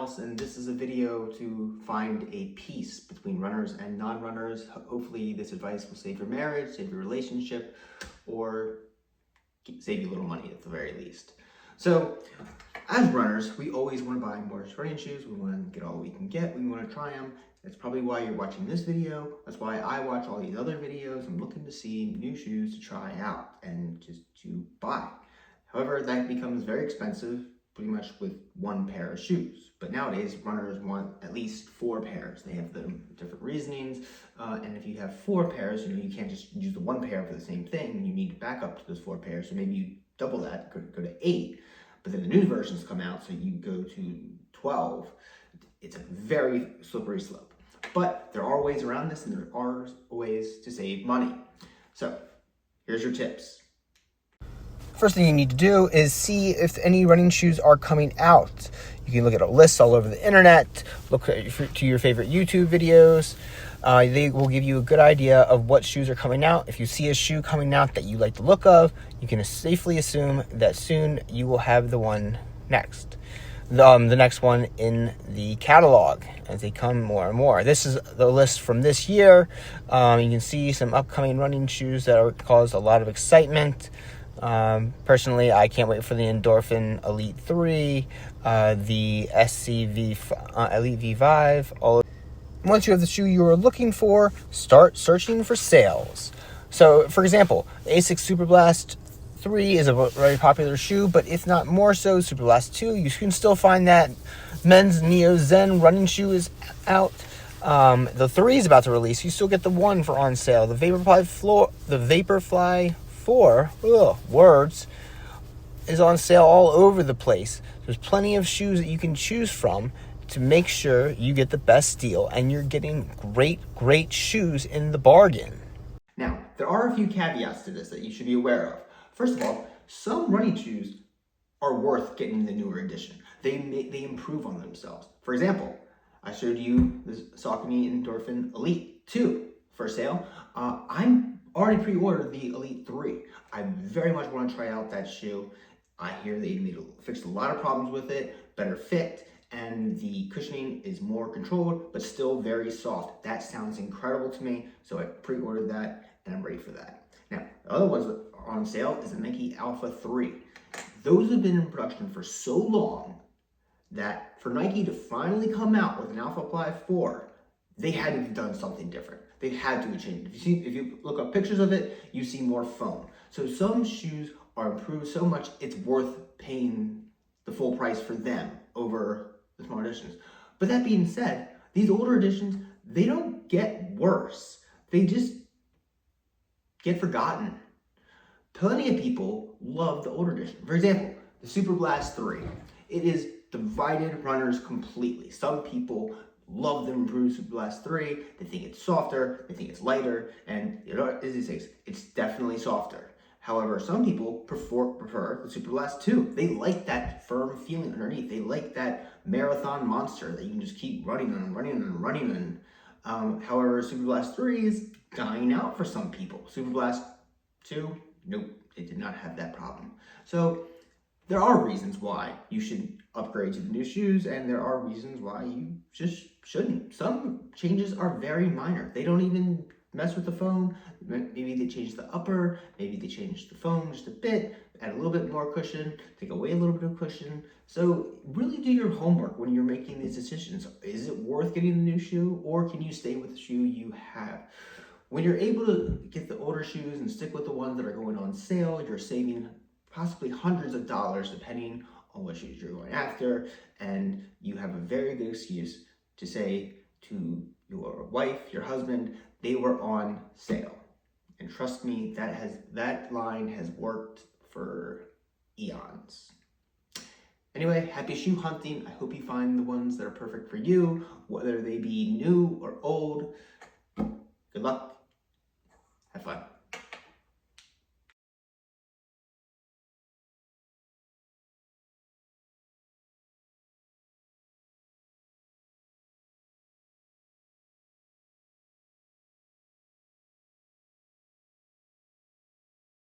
else, and this is a video to find a peace between runners and non-runners. Hopefully this advice will save your marriage, save your relationship, or save you a little money at the very least. So as runners, we always want to buy more running shoes. We want to get all we can get. We want to try them. That's probably why you're watching this video. That's why I watch all these other videos. I'm looking to see new shoes to try out and just to buy. However, that becomes very expensive pretty much with one pair of shoes. But nowadays, runners want at least 4 pairs. They have the different reasonings. And if you have 4 pairs, you can't just use the one pair for the same thing. You need to back up to those 4 pairs. So maybe you double that, go to 8. But then the new versions come out, so you go to 12. It's a very slippery slope. But there are ways around this, and there are ways to save money. So here's your tips. First thing you need to do is see if any running shoes are coming out. You can look at a list all over the internet, look to your favorite YouTube videos. They will give you a good idea of what shoes are coming out. If you see a shoe coming out that you like the look of, you can safely assume that soon you will have the one next. The next one in the catalog as they come more and more. This is the list from this year. You can see some upcoming running shoes that are caused a lot of excitement. Personally, I can't wait for the Endorphin Elite 3, the SCV Elite V5. Once you have the shoe you are looking for, start searching for sales. So, for example, the ASICS Superblast 3 is a very popular shoe, but if not more so, Superblast 2, you can still find that. Men's Neo Zen running shoe is out. The 3 is about to release. You still get the 1 for on sale. The Vaporfly 4, words, is on sale all over the place. There's plenty of shoes that you can choose from to make sure you get the best deal and you're getting great shoes in the bargain. Now, there are a few caveats to this that you should be aware of. First of all, some running shoes are worth getting the newer edition. They improve on themselves. For example, I showed you the Saucony Endorphin Elite 2 for sale. I'm already pre-ordered the Elite 3. I very much want to try out that shoe. I hear they fixed a lot of problems with it, better fit, and the cushioning is more controlled, but still very soft. That sounds incredible to me, so I pre-ordered that, and I'm ready for that. Now, the other ones that are on sale is the Nike Alpha 3. Those have been in production for so long that for Nike to finally come out with an Alpha Fly 4, they had to have done something different. They had to have changed. If you look up pictures of it, you see more foam. So some shoes are improved so much, it's worth paying the full price for them over the small editions. But that being said, these older editions, they don't get worse. They just get forgotten. Plenty of people love the older edition. For example, the Superblast 3. It is divided runners completely. Some people love the improved Superblast 3. They think it's softer, they think it's lighter, and it's definitely softer. However, some people prefer the Superblast 2. They like that firm feeling underneath. They like that marathon monster that you can just keep running on. However, Superblast 3 is dying out for some people. Superblast 2, nope, it did not have that problem. So there are reasons why you should upgrade to the new shoes, and there are reasons why you just shouldn't. Some changes are very minor. They don't even mess with the foam. Maybe they change the upper, maybe they change the foam just a bit, add a little bit more cushion, take away a little bit of cushion. So really do your homework when you're making these decisions. Is it worth getting the new shoe, or can you stay with the shoe you have? When you're able to get the older shoes and stick with the ones that are going on sale, you're saving possibly hundreds of dollars depending on what shoes you're going after, and you have a very good excuse to say to your wife, your husband, they were on sale. And trust me, that line has worked for eons. Anyway, happy shoe hunting. I hope you find the ones that are perfect for you, whether they be new or old. Good luck. Have fun.